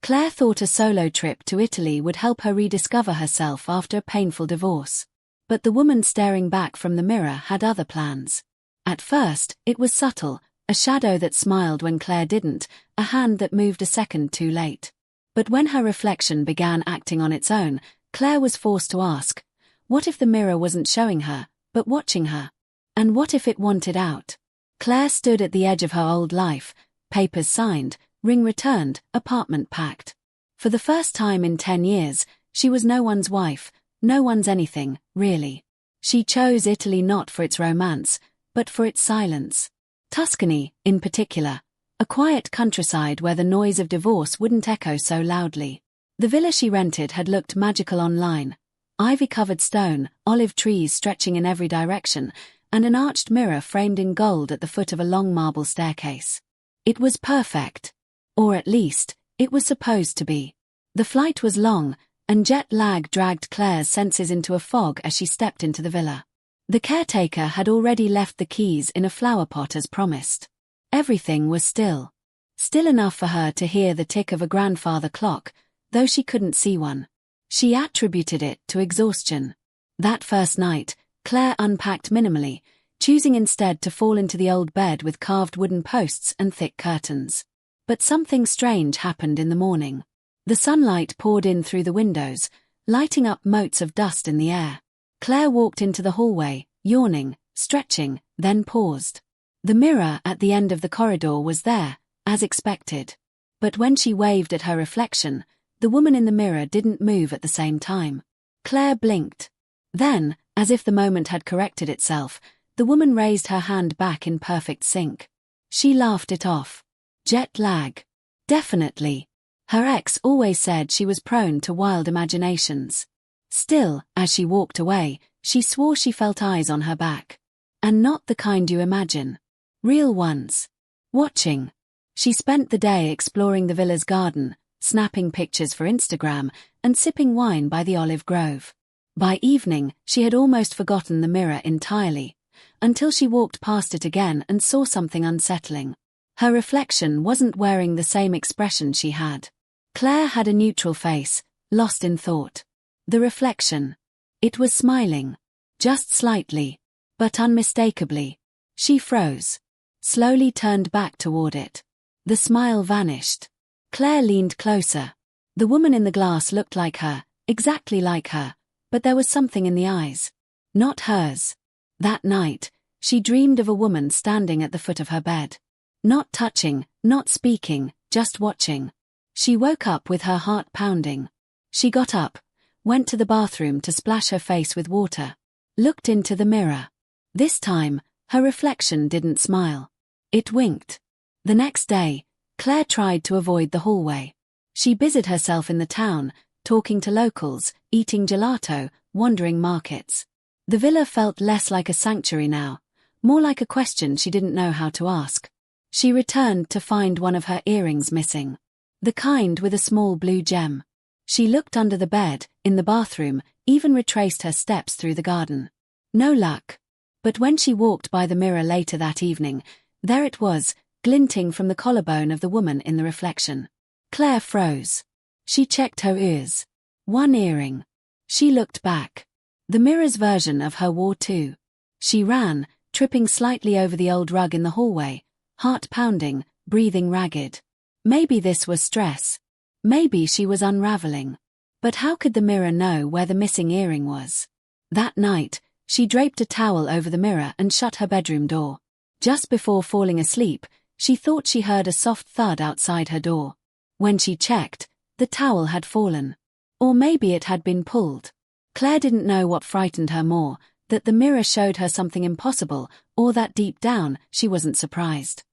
Claire thought a solo trip to Italy would help her rediscover herself after a painful divorce. But the woman staring back from the mirror had other plans. At first, it was subtle, a shadow that smiled when Claire didn't, a hand that moved a second too late. But when her reflection began acting on its own, Claire was forced to ask, what if the mirror wasn't showing her, but watching her? And what if it wanted out? Claire stood at the edge of her old life, papers signed, ring returned, apartment packed. For the first time in 10 years, she was no one's wife, no one's anything, really. She chose Italy not for its romance, but for its silence. Tuscany, in particular, a quiet countryside where the noise of divorce wouldn't echo so loudly. The villa she rented had looked magical online. Ivy-covered stone, olive trees stretching in every direction, and an arched mirror framed in gold at the foot of a long marble staircase. It was perfect. Or at least, it was supposed to be. The flight was long, and jet lag dragged Claire's senses into a fog as she stepped into the villa. The caretaker had already left the keys in a flower pot as promised. Everything was still. Still enough for her to hear the tick of a grandfather clock, though she couldn't see one. She attributed it to exhaustion. That first night, Claire unpacked minimally, choosing instead to fall into the old bed with carved wooden posts and thick curtains. But something strange happened in the morning. The sunlight poured in through the windows, lighting up motes of dust in the air. Claire walked into the hallway, yawning, stretching, then paused. The mirror at the end of the corridor was there, as expected. But when she waved at her reflection, the woman in the mirror didn't move at the same time. Claire blinked. Then, as if the moment had corrected itself, the woman raised her hand back in perfect sync. She laughed it off. Jet lag. Definitely. Her ex always said she was prone to wild imaginations. Still, as she walked away, she swore she felt eyes on her back. And not the kind you imagine. Real ones. Watching. She spent the day exploring the villa's garden, snapping pictures for Instagram, and sipping wine by the olive grove. By evening, she had almost forgotten the mirror entirely, until she walked past it again and saw something unsettling. Her reflection wasn't wearing the same expression she had. Claire had a neutral face, lost in thought. The reflection. It was smiling. Just slightly. But unmistakably. She froze. Slowly turned back toward it. The smile vanished. Claire leaned closer. The woman in the glass looked like her, exactly like her, but there was something in the eyes. Not hers. That night, she dreamed of a woman standing at the foot of her bed. Not touching, not speaking, just watching. She woke up with her heart pounding. She got up, went to the bathroom to splash her face with water. Looked into the mirror. This time, her reflection didn't smile. It winked. The next day, Claire tried to avoid the hallway. She busied herself in the town, talking to locals, eating gelato, wandering markets. The villa felt less like a sanctuary now, more like a question she didn't know how to ask. She returned to find one of her earrings missing. The kind with a small blue gem. She looked under the bed, in the bathroom, even retraced her steps through the garden. No luck. But when she walked by the mirror later that evening, there it was, glinting from the collarbone of the woman in the reflection. Claire froze. She checked her ears. One earring. She looked back. The mirror's version of her wore too. She ran, tripping slightly over the old rug in the hallway, heart pounding, breathing ragged. Maybe this was stress. Maybe she was unraveling. But how could the mirror know where the missing earring was? That night, she draped a towel over the mirror and shut her bedroom door. Just before falling asleep, she thought she heard a soft thud outside her door. When she checked, the towel had fallen. Or maybe it had been pulled. Claire didn't know what frightened her more, that the mirror showed her something impossible, or that deep down, she wasn't surprised.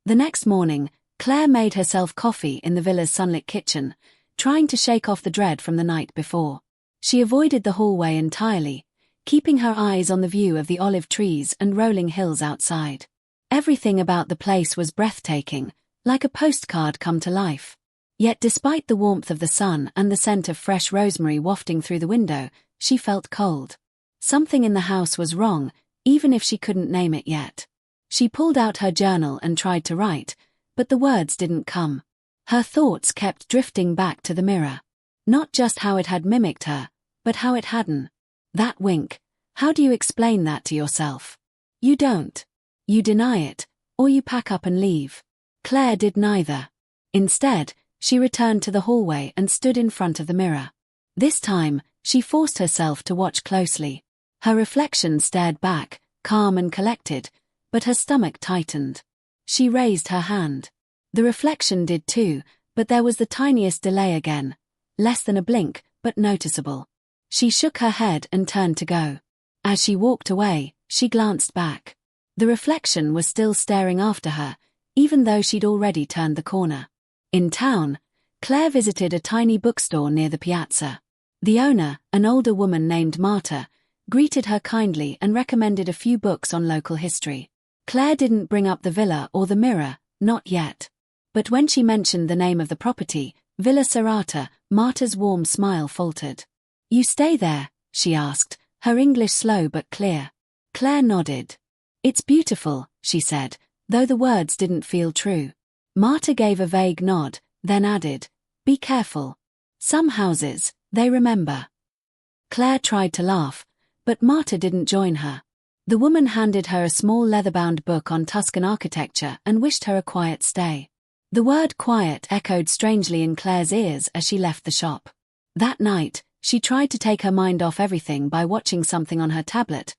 The next morning, Claire made herself coffee in the villa's sunlit kitchen, trying to shake off the dread from the night before. She avoided the hallway entirely, keeping her eyes on the view of the olive trees and rolling hills outside. Everything about the place was breathtaking, like a postcard come to life. Yet despite the warmth of the sun and the scent of fresh rosemary wafting through the window, she felt cold. Something in the house was wrong, even if she couldn't name it yet. She pulled out her journal and tried to write, but the words didn't come. Her thoughts kept drifting back to the mirror. Not just how it had mimicked her, but how it hadn't. That wink, how do you explain that to yourself? You don't. You deny it, or you pack up and leave. Claire did neither. Instead, she returned to the hallway and stood in front of the mirror. This time, she forced herself to watch closely. Her reflection stared back, calm and collected, but her stomach tightened. She raised her hand. The reflection did too, but there was the tiniest delay again. Less than a blink, but noticeable. She shook her head and turned to go. As she walked away, she glanced back. The reflection was still staring after her, even though she'd already turned the corner. In town, Claire visited a tiny bookstore near the piazza. The owner, an older woman named Marta, greeted her kindly and recommended a few books on local history. Claire didn't bring up the villa or the mirror, not yet. But when she mentioned the name of the property, Villa Serrata, Marta's warm smile faltered. "You stay there?" she asked, her English slow but clear. Claire nodded. "It's beautiful," she said, though the words didn't feel true. Marta gave a vague nod, then added, "Be careful. Some houses, they remember." Claire tried to laugh, but Marta didn't join her. The woman handed her a small leather-bound book on Tuscan architecture and wished her a quiet stay. The word quiet echoed strangely in Claire's ears as she left the shop. That night, she tried to take her mind off everything by watching something on her tablet,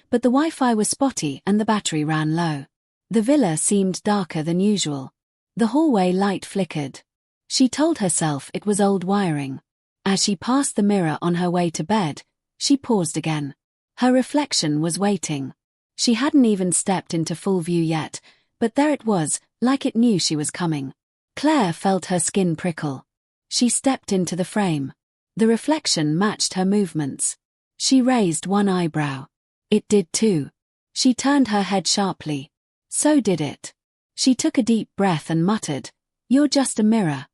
but the Wi-Fi was spotty and the battery ran low. The villa seemed darker than usual. The hallway light flickered. She told herself it was old wiring. As she passed the mirror on her way to bed, she paused again. Her reflection was waiting. She hadn't even stepped into full view yet, but there it was, like it knew she was coming. Claire felt her skin prickle. She stepped into the frame. The reflection matched her movements. She raised one eyebrow. It did too. She turned her head sharply. So did it. She took a deep breath and muttered, "You're just a mirror."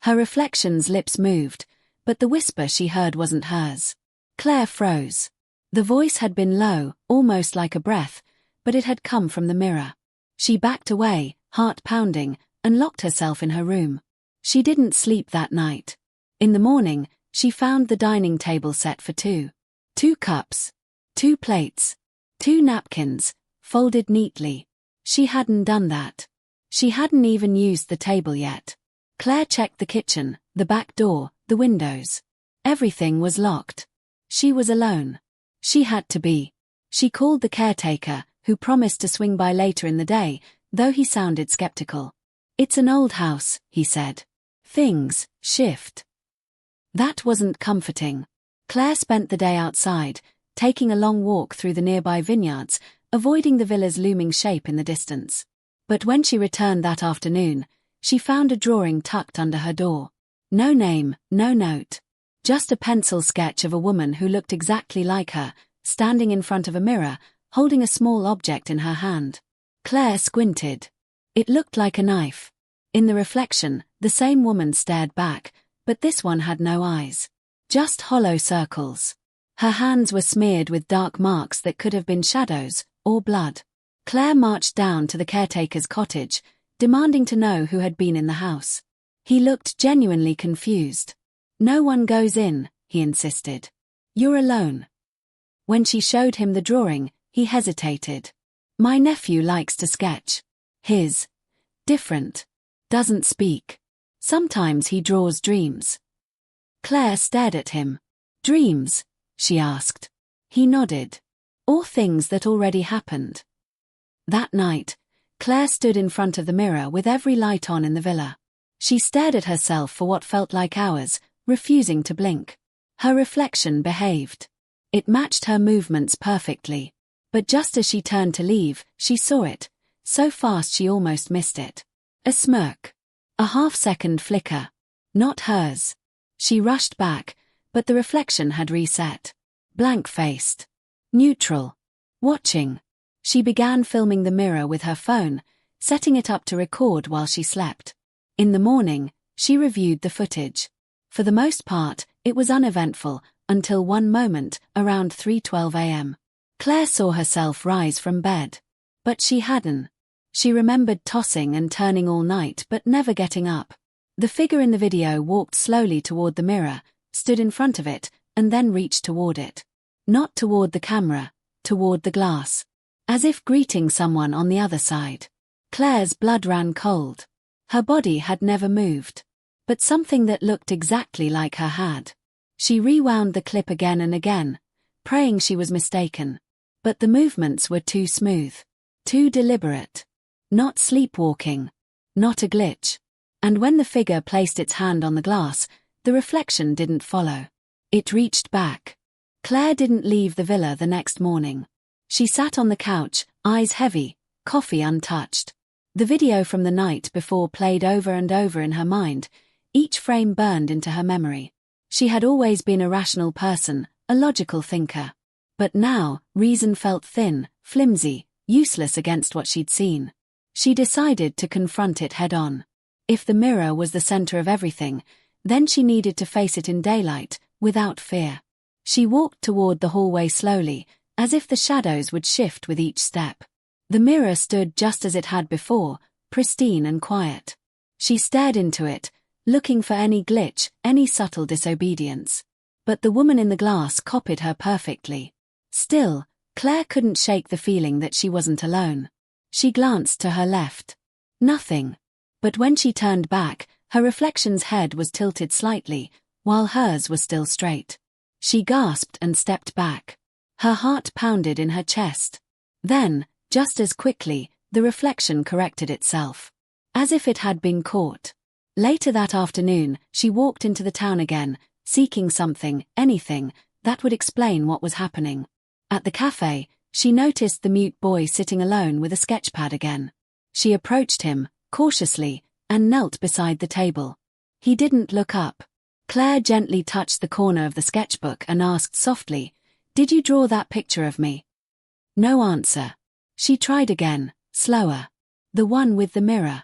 Her reflection's lips moved, but the whisper she heard wasn't hers. Claire froze. The voice had been low, almost like a breath, but it had come from the mirror. She backed away, heart pounding, and locked herself in her room. She didn't sleep that night. In the morning, she found the dining table set for two. 2 cups. 2 plates. 2 napkins, folded neatly. She hadn't done that. She hadn't even used the table yet. Claire checked the kitchen, the back door, the windows. Everything was locked. She was alone. She had to be. She called the caretaker, who promised to swing by later in the day, though he sounded skeptical. "It's an old house," he said. "Things shift." That wasn't comforting. Claire spent the day outside, taking a long walk through the nearby vineyards, avoiding the villa's looming shape in the distance. But when she returned that afternoon, she found a drawing tucked under her door. No name, no note. Just a pencil sketch of a woman who looked exactly like her, standing in front of a mirror, holding a small object in her hand. Claire squinted. It looked like a knife. In the reflection, the same woman stared back, but this one had no eyes. Just hollow circles. Her hands were smeared with dark marks that could have been shadows, or blood. Claire marched down to the caretaker's cottage, demanding to know who had been in the house. He looked genuinely confused. "No one goes in," he insisted. "You're alone." When she showed him the drawing, he hesitated. "My nephew likes to sketch. His different. Doesn't speak. Sometimes he draws dreams." Claire stared at him. "Dreams?" she asked. He nodded. "Or things that already happened." That night, Claire stood in front of the mirror with every light on in the villa. She stared at herself for what felt like hours, refusing to blink. Her reflection behaved. It matched her movements perfectly. But just as she turned to leave, she saw it, so fast she almost missed it. A smirk. A half-second flicker. Not hers. She rushed back, but the reflection had reset. Blank-faced. Neutral. Watching. She began filming the mirror with her phone, setting it up to record while she slept. In the morning, she reviewed the footage. For the most part, it was uneventful, until one moment, around 3:12 a.m. Claire saw herself rise from bed. But she hadn't. She remembered tossing and turning all night but never getting up. The figure in the video walked slowly toward the mirror, stood in front of it, and then reached toward it. Not toward the camera, toward the glass. As if greeting someone on the other side. Claire's blood ran cold. Her body had never moved. But something that looked exactly like her had. She rewound the clip again and again, praying she was mistaken. But the movements were too smooth. Too deliberate. Not sleepwalking. Not a glitch. And when the figure placed its hand on the glass, the reflection didn't follow. It reached back. Claire didn't leave the villa the next morning. She sat on the couch, eyes heavy, coffee untouched. The video from the night before played over and over in her mind, each frame burned into her memory. She had always been a rational person, a logical thinker. But now, reason felt thin, flimsy, useless against what she'd seen. She decided to confront it head-on. If the mirror was the center of everything, then she needed to face it in daylight, without fear. She walked toward the hallway slowly, as if the shadows would shift with each step. The mirror stood just as it had before, pristine and quiet. She stared into it, looking for any glitch, any subtle disobedience. But the woman in the glass copied her perfectly. Still, Claire couldn't shake the feeling that she wasn't alone. She glanced to her left. Nothing. But when she turned back, her reflection's head was tilted slightly, while hers was still straight. She gasped and stepped back. Her heart pounded in her chest. Then, just as quickly, the reflection corrected itself. As if it had been caught. Later that afternoon, she walked into the town again, seeking something, anything, that would explain what was happening. At the cafe, she noticed the mute boy sitting alone with a sketchpad again. She approached him, cautiously, and knelt beside the table. He didn't look up. Claire gently touched the corner of the sketchbook and asked softly, "Did you draw that picture of me?" No answer. She tried again, slower. The one with the mirror.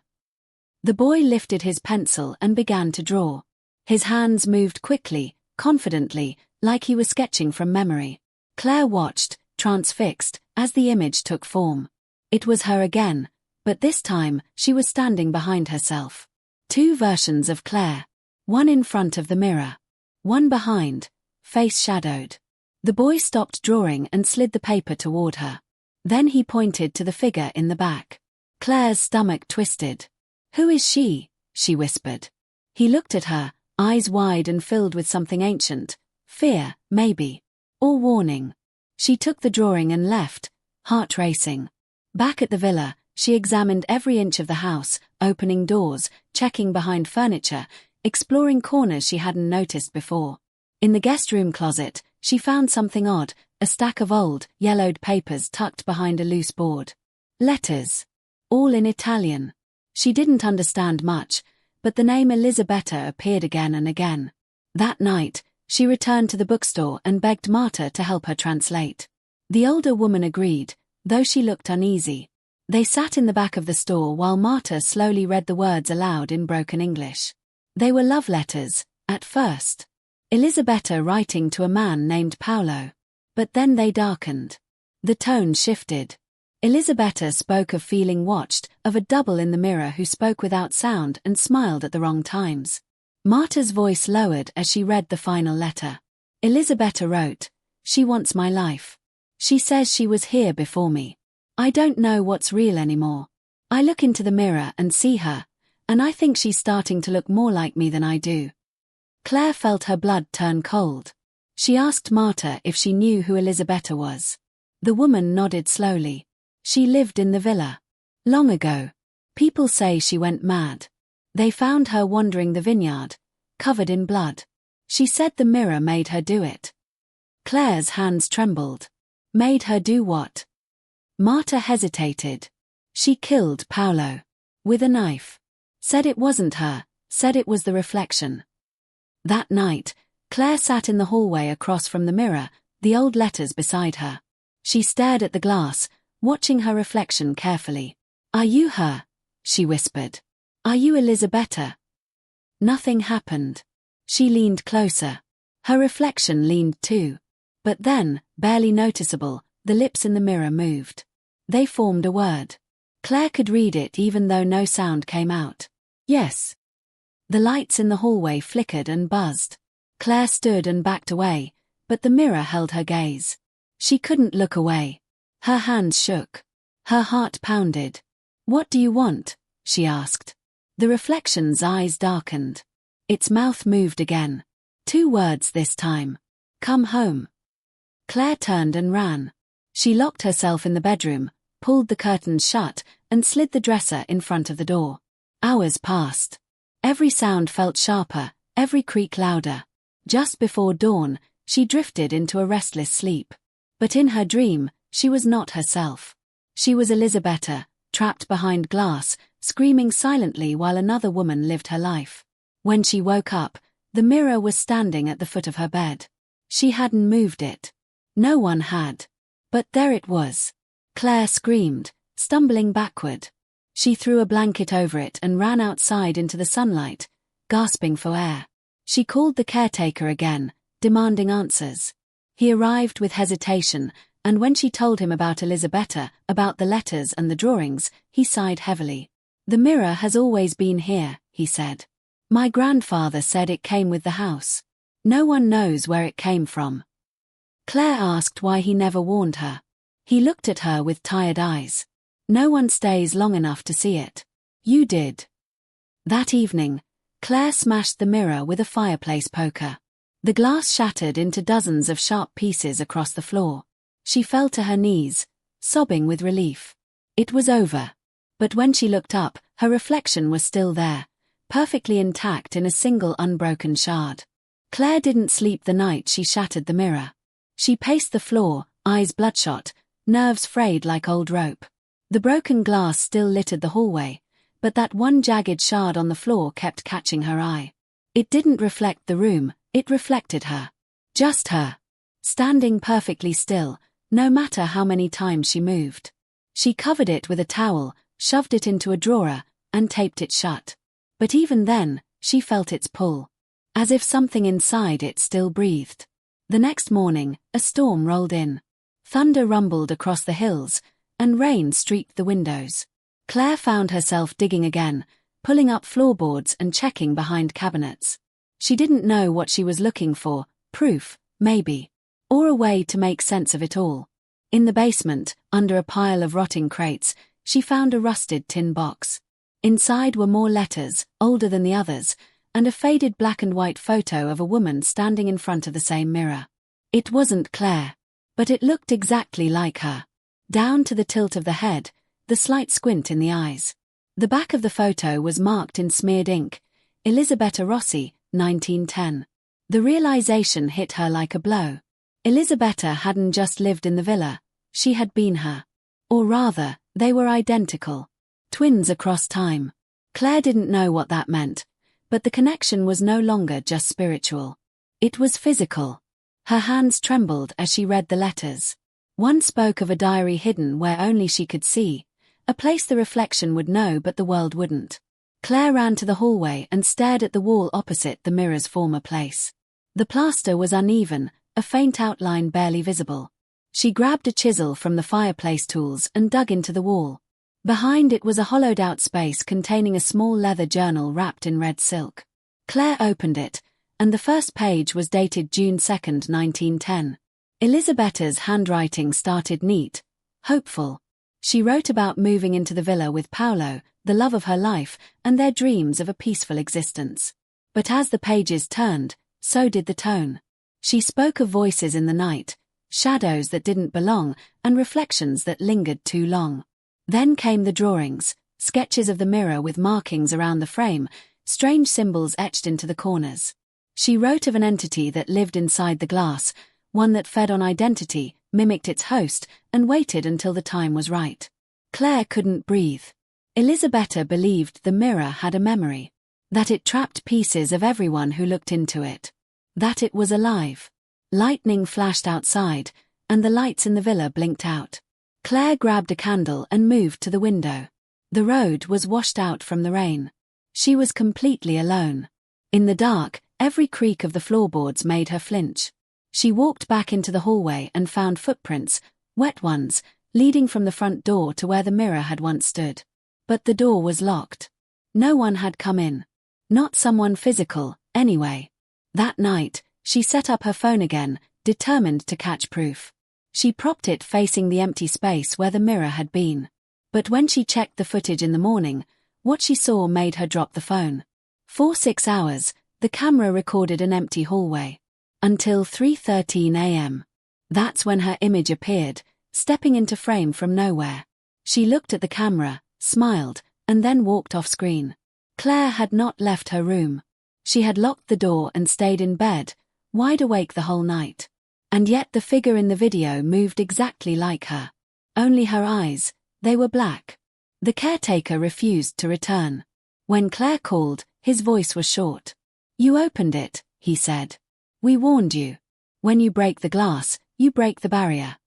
The boy lifted his pencil and began to draw. His hands moved quickly, confidently, like he was sketching from memory. Claire watched, transfixed, as the image took form. It was her again, but this time, she was standing behind herself. Two versions of Claire. One in front of the mirror. One behind, face shadowed. The boy stopped drawing and slid the paper toward her. Then he pointed to the figure in the back. Claire's stomach twisted. "Who is she?" she whispered. He looked at her, eyes wide and filled with something ancient. Fear, maybe. Or warning. She took the drawing and left, heart racing. Back at the villa, she examined every inch of the house, opening doors, checking behind furniture, exploring corners she hadn't noticed before. In the guest room closet, she found something odd, a stack of old, yellowed papers tucked behind a loose board. Letters. All in Italian. She didn't understand much, but the name Elisabetta appeared again and again. That night, she returned to the bookstore and begged Marta to help her translate. The older woman agreed, though she looked uneasy. They sat in the back of the store while Marta slowly read the words aloud in broken English. They were love letters, at first. Elisabetta writing to a man named Paolo. But then they darkened. The tone shifted. Elisabetta spoke of feeling watched, of a double in the mirror who spoke without sound and smiled at the wrong times. Marta's voice lowered as she read the final letter. Elisabetta wrote, "She wants my life. She says she was here before me. I don't know what's real anymore. I look into the mirror and see her, and I think she's starting to look more like me than I do." Claire felt her blood turn cold. She asked Marta if she knew who Elisabetta was. The woman nodded slowly. She lived in the villa. Long ago. People say she went mad. They found her wandering the vineyard, covered in blood. She said the mirror made her do it. Claire's hands trembled. Made her do what? Marta hesitated. She killed Paolo. With a knife. Said it wasn't her, said it was the reflection. That night, Claire sat in the hallway across from the mirror, the old letters beside her. She stared at the glass, watching her reflection carefully. "Are you her?" she whispered. "Are you Elisabetta?" Nothing happened. She leaned closer. Her reflection leaned too. But then, barely noticeable, the lips in the mirror moved. They formed a word. Claire could read it even though no sound came out. "Yes." The lights in the hallway flickered and buzzed. Claire stood and backed away, but the mirror held her gaze. She couldn't look away. Her hands shook. Her heart pounded. "What do you want?" she asked. The reflection's eyes darkened. Its mouth moved again. 2 words this time. "Come home." Claire turned and ran. She locked herself in the bedroom, pulled the curtains shut, and slid the dresser in front of the door. Hours passed. Every sound felt sharper, every creak louder. Just before dawn, she drifted into a restless sleep. But in her dream, she was not herself. She was Elisabetta, trapped behind glass, screaming silently while another woman lived her life. When she woke up, the mirror was standing at the foot of her bed. She hadn't moved it. No one had. But there it was. Claire screamed, stumbling backward. She threw a blanket over it and ran outside into the sunlight, gasping for air. She called the caretaker again, demanding answers. He arrived with hesitation, and when she told him about Elisabetta, about the letters and the drawings, he sighed heavily. "The mirror has always been here," he said. "My grandfather said it came with the house. No one knows where it came from." Claire asked why he never warned her. He looked at her with tired eyes. "No one stays long enough to see it. You did." That evening, Claire smashed the mirror with a fireplace poker. The glass shattered into dozens of sharp pieces across the floor. She fell to her knees, sobbing with relief. It was over. But when she looked up, her reflection was still there, perfectly intact in a single unbroken shard. Claire didn't sleep the night she shattered the mirror. She paced the floor, eyes bloodshot, nerves frayed like old rope. The broken glass still littered the hallway, but that one jagged shard on the floor kept catching her eye. It didn't reflect the room, it reflected her. Just her. Standing perfectly still, no matter how many times she moved. She covered it with a towel, shoved it into a drawer, and taped it shut. But even then, she felt its pull. As if something inside it still breathed. The next morning, a storm rolled in. Thunder rumbled across the hills, and rain streaked the windows. Claire found herself digging again, pulling up floorboards and checking behind cabinets. She didn't know what she was looking for, proof, maybe. Or a way to make sense of it all. In the basement, under a pile of rotting crates, she found a rusted tin box. Inside were more letters, older than the others, and a faded black and white photo of a woman standing in front of the same mirror. It wasn't Claire. But it looked exactly like her. Down to the tilt of the head, the slight squint in the eyes. The back of the photo was marked in smeared ink, Elisabetta Rossi, 1910. The realization hit her like a blow. Elisabetta hadn't just lived in the villa, she had been her. Or rather, they were identical. Twins across time. Claire didn't know what that meant, but the connection was no longer just spiritual. It was physical. Her hands trembled as she read the letters. One spoke of a diary hidden where only she could see, a place the reflection would know but the world wouldn't. Claire ran to the hallway and stared at the wall opposite the mirror's former place. The plaster was uneven, a faint outline barely visible. She grabbed a chisel from the fireplace tools and dug into the wall. Behind it was a hollowed-out space containing a small leather journal wrapped in red silk. Claire opened it, and the first page was dated June 2, 1910. Elisabetta's handwriting started neat, hopeful. She wrote about moving into the villa with Paolo, the love of her life, and their dreams of a peaceful existence. But as the pages turned, so did the tone. She spoke of voices in the night, shadows that didn't belong, and reflections that lingered too long. Then came the drawings, sketches of the mirror with markings around the frame, strange symbols etched into the corners. She wrote of an entity that lived inside the glass, one that fed on identity, mimicked its host, and waited until the time was right. Claire couldn't breathe. Elisabetta believed the mirror had a memory, that it trapped pieces of everyone who looked into it, that it was alive. Lightning flashed outside, and the lights in the villa blinked out. Claire grabbed a candle and moved to the window. The road was washed out from the rain. She was completely alone. In the dark, every creak of the floorboards made her flinch. She walked back into the hallway and found footprints, wet ones, leading from the front door to where the mirror had once stood. But the door was locked. No one had come in. Not someone physical, anyway. That night, she set up her phone again, determined to catch proof. She propped it facing the empty space where the mirror had been. But when she checked the footage in the morning, what she saw made her drop the phone. For 6 hours, the camera recorded an empty hallway. Until 3:13 a.m. That's when her image appeared, stepping into frame from nowhere. She looked at the camera, smiled, and then walked off screen. Claire had not left her room. She had locked the door and stayed in bed, wide awake the whole night. And yet the figure in the video moved exactly like her. Only her eyes, they were black. The caretaker refused to return. When Claire called, his voice was short. "You opened it," he said. "We warned you. When you break the glass, you break the barrier."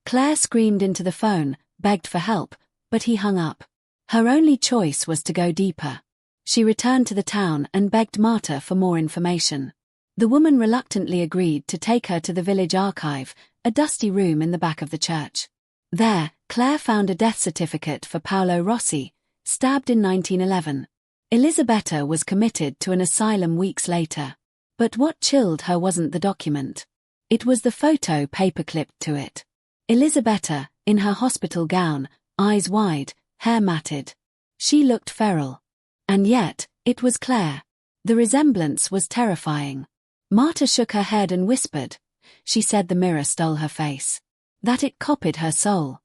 Claire screamed into the phone, begged for help, but he hung up. Her only choice was to go deeper. She returned to the town and begged Marta for more information. The woman reluctantly agreed to take her to the village archive, a dusty room in the back of the church. There, Claire found a death certificate for Paolo Rossi, stabbed in 1911. Elisabetta was committed to an asylum weeks later. But what chilled her wasn't the document. It was the photo paperclipped to it. Elisabetta, in her hospital gown, eyes wide, hair matted. She looked feral. And yet, it was Claire. The resemblance was terrifying. Marta shook her head and whispered. She said the mirror stole her face. That it copied her soul.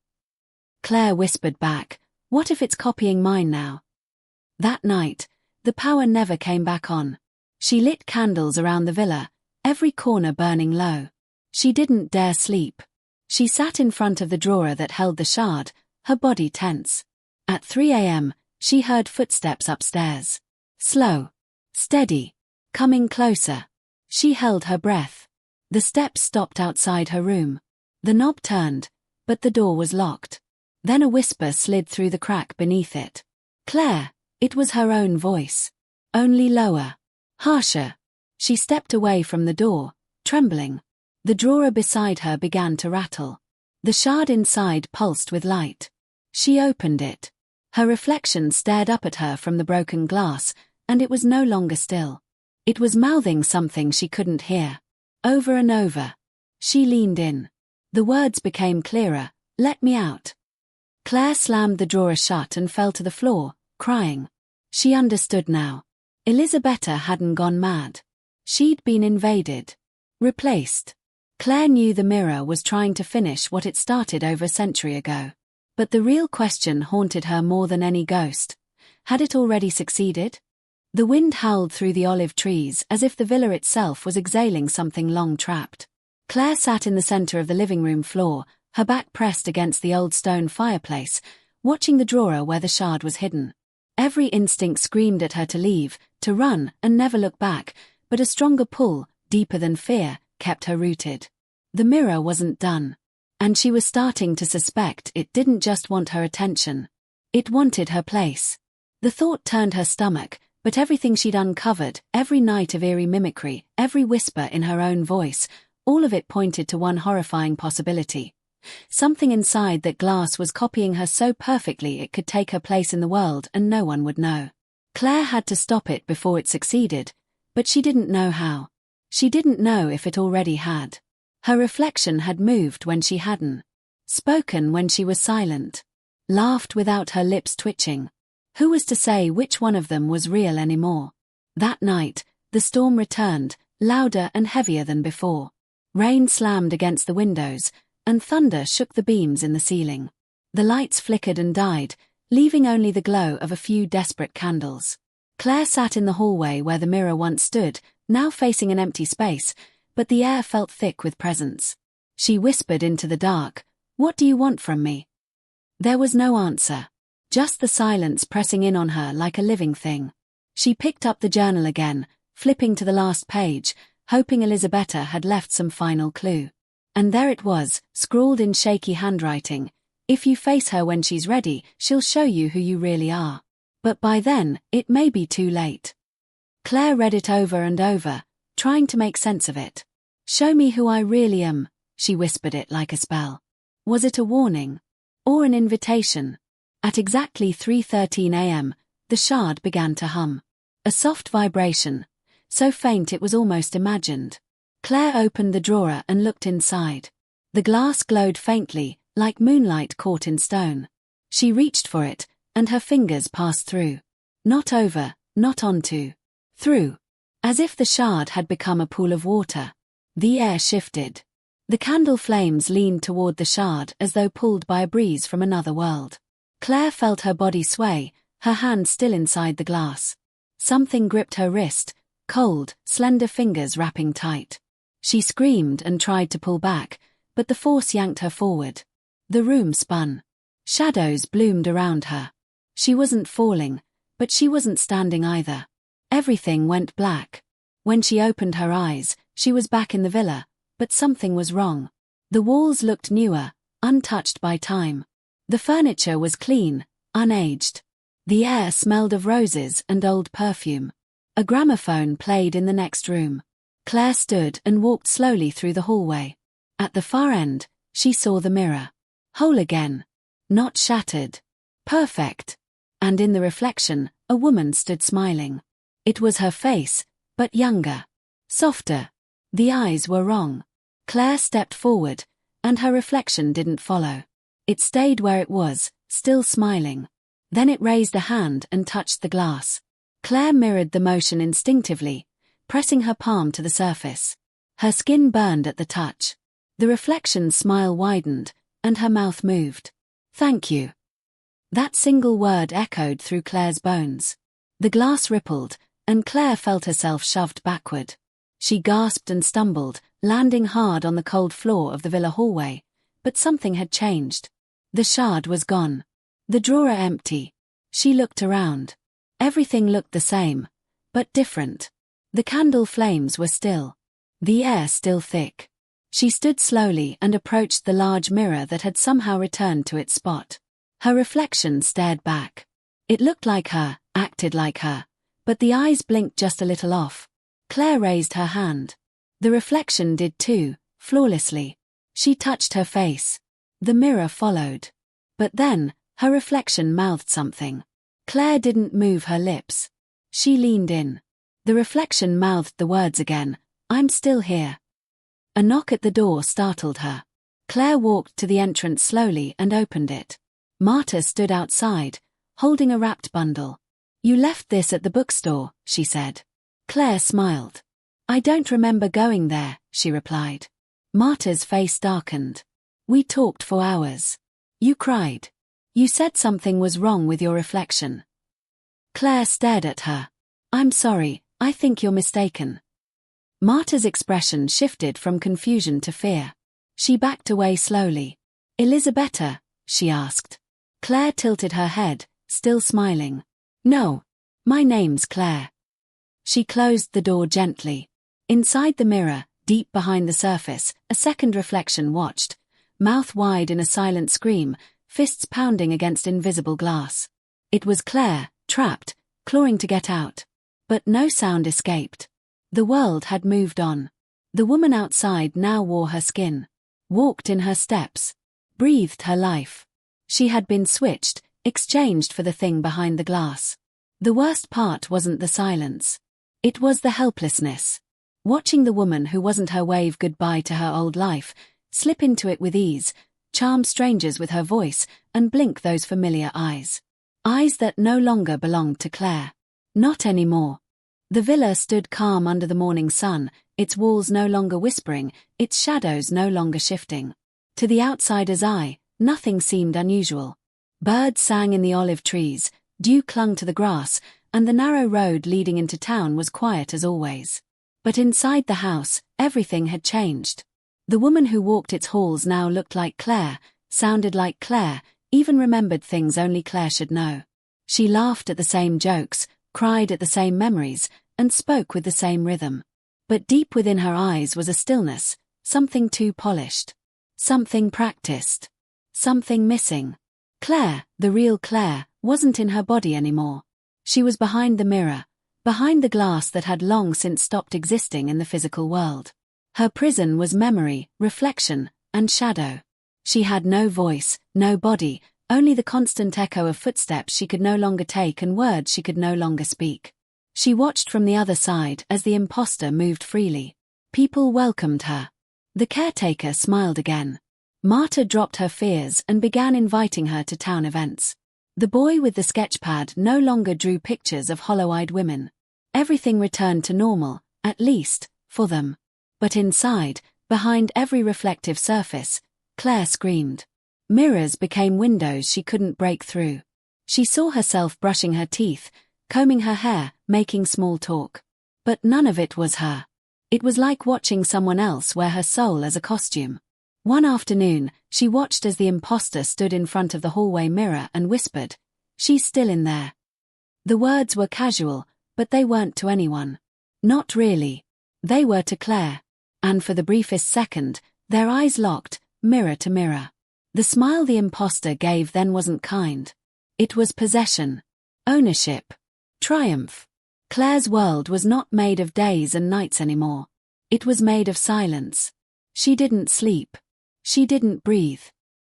Claire whispered back, "What if it's copying mine now?" That night, the power never came back on. She lit candles around the villa, every corner burning low. She didn't dare sleep. She sat in front of the drawer that held the shard, her body tense. At 3 a.m., she heard footsteps upstairs. Slow. Steady. Coming closer. She held her breath. The steps stopped outside her room. The knob turned, but the door was locked. Then a whisper slid through the crack beneath it. "Claire." It was her own voice. Only lower. Harsher. She stepped away from the door, trembling. The drawer beside her began to rattle. The shard inside pulsed with light. She opened it. Her reflection stared up at her from the broken glass, and it was no longer still. It was mouthing something she couldn't hear. Over and over. She leaned in. The words became clearer. "Let me out." Claire slammed the drawer shut and fell to the floor, crying. She understood now. Elisabetta hadn't gone mad. She'd been invaded. Replaced. Claire knew the mirror was trying to finish what it started over a century ago. But the real question haunted her more than any ghost. Had it already succeeded? The wind howled through the olive trees as if the villa itself was exhaling something long trapped. Claire sat in the center of the living room floor, her back pressed against the old stone fireplace, watching the drawer where the shard was hidden. Every instinct screamed at her to leave, to run, and never look back, but a stronger pull, deeper than fear, kept her rooted. The mirror wasn't done. And she was starting to suspect it didn't just want her attention. It wanted her place. The thought turned her stomach, but everything she'd uncovered, every night of eerie mimicry, every whisper in her own voice, all of it pointed to one horrifying possibility. Something inside that glass was copying her so perfectly it could take her place in the world and no one would know. Claire had to stop it before it succeeded, but she didn't know how. She didn't know if it already had. Her reflection had moved when she hadn't. Spoken when she was silent. Laughed without her lips twitching. Who was to say which one of them was real anymore? That night, the storm returned, louder and heavier than before. Rain slammed against the windows, and thunder shook the beams in the ceiling. The lights flickered and died, leaving only the glow of a few desperate candles. Claire sat in the hallway where the mirror once stood, now facing an empty space, but the air felt thick with presence. She whispered into the dark, "What do you want from me?" There was no answer. Just the silence pressing in on her like a living thing. She picked up the journal again, flipping to the last page, hoping Elisabetta had left some final clue. And there it was, scrawled in shaky handwriting. "If you face her when she's ready, she'll show you who you really are. But by then, it may be too late." Claire read it over and over, trying to make sense of it. "Show me who I really am," she whispered it like a spell. Was it a warning? Or an invitation? At exactly 3:13 a.m., the shard began to hum. A soft vibration, so faint it was almost imagined. Claire opened the drawer and looked inside. The glass glowed faintly, like moonlight caught in stone. She reached for it, and her fingers passed through. Not over, not onto. Through. As if the shard had become a pool of water. The air shifted. The candle flames leaned toward the shard as though pulled by a breeze from another world. Claire felt her body sway, her hand still inside the glass. Something gripped her wrist, cold, slender fingers wrapping tight. She screamed and tried to pull back, but the force yanked her forward. The room spun. Shadows bloomed around her. She wasn't falling, but she wasn't standing either. Everything went black. When she opened her eyes, she was back in the villa, but something was wrong. The walls looked newer, untouched by time. The furniture was clean, unaged. The air smelled of roses and old perfume. A gramophone played in the next room. Claire stood and walked slowly through the hallway. At the far end, she saw the mirror. Whole again. Not shattered. Perfect. And in the reflection, a woman stood smiling. It was her face, but younger. Softer. The eyes were wrong. Claire stepped forward, and her reflection didn't follow. It stayed where it was, still smiling. Then it raised a hand and touched the glass. Claire mirrored the motion instinctively, pressing her palm to the surface. Her skin burned at the touch. The reflection's smile widened, and her mouth moved. Thank you. That single word echoed through Claire's bones. The glass rippled, and Claire felt herself shoved backward. She gasped and stumbled, landing hard on the cold floor of the villa hallway, but something had changed. The shard was gone. The drawer empty. She looked around. Everything looked the same, but different. The candle flames were still. The air still thick. She stood slowly and approached the large mirror that had somehow returned to its spot. Her reflection stared back. It looked like her, acted like her, but the eyes blinked just a little off. Claire raised her hand. The reflection did too, flawlessly. She touched her face. The mirror followed. But then, her reflection mouthed something. Claire didn't move her lips. She leaned in. The reflection mouthed the words again, "I'm still here." A knock at the door startled her. Claire walked to the entrance slowly and opened it. Marta stood outside, holding a wrapped bundle. "You left this at the bookstore," she said. Claire smiled. "I don't remember going there," she replied. Marta's face darkened. "We talked for hours. You cried. You said something was wrong with your reflection." Claire stared at her. "I'm sorry, I think you're mistaken." Marta's expression shifted from confusion to fear. She backed away slowly. "Elisabetta?" she asked. Claire tilted her head, still smiling. "No. My name's Claire." She closed the door gently. Inside the mirror, deep behind the surface, a second reflection watched, mouth wide in a silent scream, fists pounding against invisible glass. It was Claire, trapped, clawing to get out. But no sound escaped. The world had moved on. The woman outside now wore her skin, walked in her steps, breathed her life. She had been switched, exchanged for the thing behind the glass. The worst part wasn't the silence. It was the helplessness. Watching the woman who wasn't her wave goodbye to her old life, slip into it with ease, charm strangers with her voice, and blink those familiar eyes. Eyes that no longer belonged to Claire. Not anymore. The villa stood calm under the morning sun, its walls no longer whispering, its shadows no longer shifting. To the outsider's eye, nothing seemed unusual. Birds sang in the olive trees, dew clung to the grass, and the narrow road leading into town was quiet as always. But inside the house, everything had changed. The woman who walked its halls now looked like Claire, sounded like Claire, even remembered things only Claire should know. She laughed at the same jokes, cried at the same memories, and spoke with the same rhythm. But deep within her eyes was a stillness, something too polished. Something practiced. Something missing. Claire, the real Claire, wasn't in her body anymore. She was behind the mirror, behind the glass that had long since stopped existing in the physical world. Her prison was memory, reflection, and shadow. She had no voice, no body, only the constant echo of footsteps she could no longer take and words she could no longer speak. She watched from the other side as the imposter moved freely. People welcomed her. The caretaker smiled again. Marta dropped her fears and began inviting her to town events. The boy with the sketchpad no longer drew pictures of hollow-eyed women. Everything returned to normal, at least, for them. But inside, behind every reflective surface, Claire screamed. Mirrors became windows she couldn't break through. She saw herself brushing her teeth, combing her hair, making small talk. But none of it was her. It was like watching someone else wear her soul as a costume. One afternoon, she watched as the imposter stood in front of the hallway mirror and whispered, "She's still in there." The words were casual, but they weren't to anyone. Not really. They were to Claire. And for the briefest second, their eyes locked, mirror to mirror. The smile the imposter gave then wasn't kind. It was possession. Ownership. Triumph. Claire's world was not made of days and nights anymore. It was made of silence. She didn't sleep. She didn't breathe.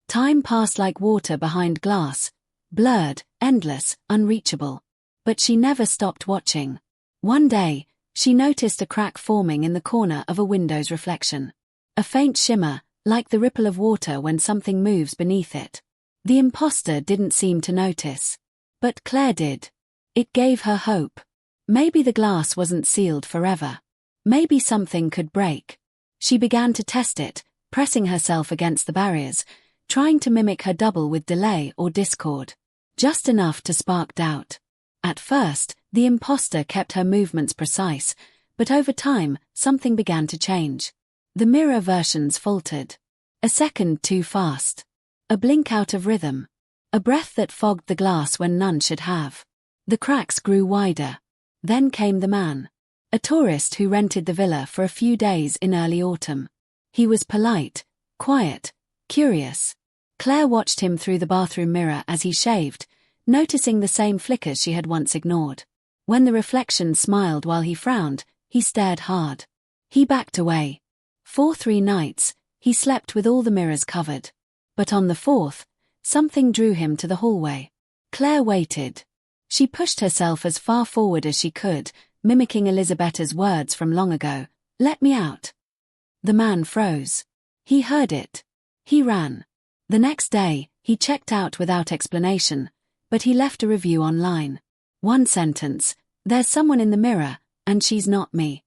Time passed like water behind glass, blurred, endless, unreachable. But she never stopped watching. One day, she noticed a crack forming in the corner of a window's reflection. A faint shimmer, like the ripple of water when something moves beneath it. The imposter didn't seem to notice. But Claire did. It gave her hope. Maybe the glass wasn't sealed forever. Maybe something could break. She began to test it, pressing herself against the barriers, trying to mimic her double with delay or discord. Just enough to spark doubt. At first, the imposter kept her movements precise, but over time, something began to change. The mirror versions faltered. A second too fast. A blink out of rhythm. A breath that fogged the glass when none should have. The cracks grew wider. Then came the man. A tourist who rented the villa for a few days in early autumn. He was polite, quiet, curious. Claire watched him through the bathroom mirror as he shaved, noticing the same flickers she had once ignored. When the reflection smiled while he frowned, he stared hard. He backed away. For 3 nights, he slept with all the mirrors covered. But on the 4th, something drew him to the hallway. Claire waited. She pushed herself as far forward as she could, mimicking Elisabetta's words from long ago, "Let me out." The man froze. He heard it. He ran. The next day, he checked out without explanation, but he left a review online. One sentence, "There's someone in the mirror, and she's not me."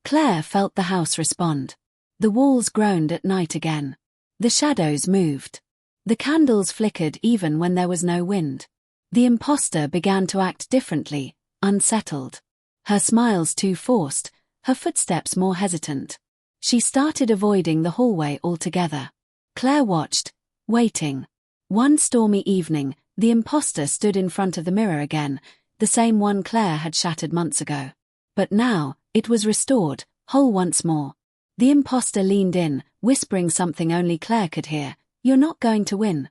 Claire felt the house respond. The walls groaned at night again. The shadows moved. The candles flickered even when there was no wind. The imposter began to act differently, unsettled. Her smiles too forced, her footsteps more hesitant. She started avoiding the hallway altogether. Claire watched, waiting. One stormy evening, the imposter stood in front of the mirror again, the same one Claire had shattered months ago. But now, it was restored, whole once more. The imposter leaned in, whispering something only Claire could hear, "You're not going to win."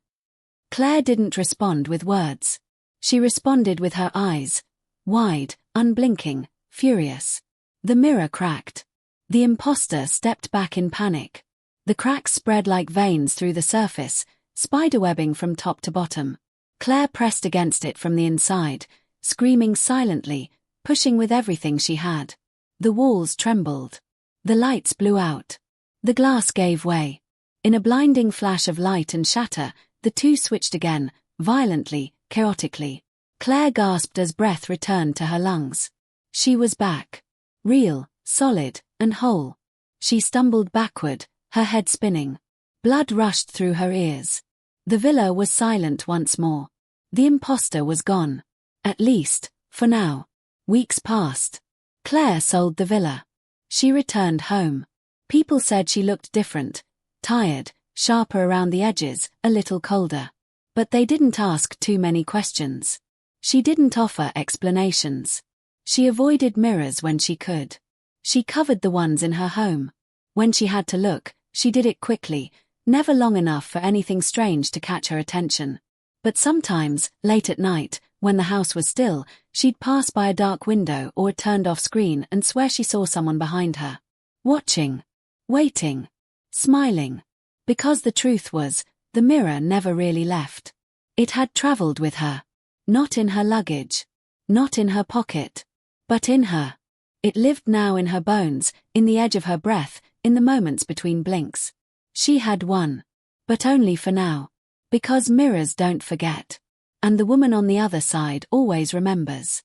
Claire didn't respond with words. She responded with her eyes, wide, unblinking, furious. The mirror cracked. The imposter stepped back in panic. The cracks spread like veins through the surface, spiderwebbing from top to bottom. Claire pressed against it from the inside, screaming silently, pushing with everything she had. The walls trembled. The lights blew out. The glass gave way. In a blinding flash of light and shatter, the two switched again, violently, chaotically. Claire gasped as breath returned to her lungs. She was back. Real, solid, and whole. She stumbled backward, her head spinning. Blood rushed through her ears. The villa was silent once more. The imposter was gone. At least, for now. Weeks passed. Claire sold the villa. She returned home. People said she looked different, tired, sharper around the edges, a little colder. But they didn't ask too many questions. She didn't offer explanations. She avoided mirrors when she could. She covered the ones in her home. When she had to look, she did it quickly, never long enough for anything strange to catch her attention. But sometimes, late at night, when the house was still, she'd pass by a dark window or a turned-off screen and swear she saw someone behind her. Watching. Waiting. Smiling. Because the truth was, the mirror never really left. It had traveled with her. Not in her luggage. Not in her pocket. But in her. It lived now in her bones, in the edge of her breath, in the moments between blinks. She had won. But only for now. Because mirrors don't forget. And the woman on the other side always remembers.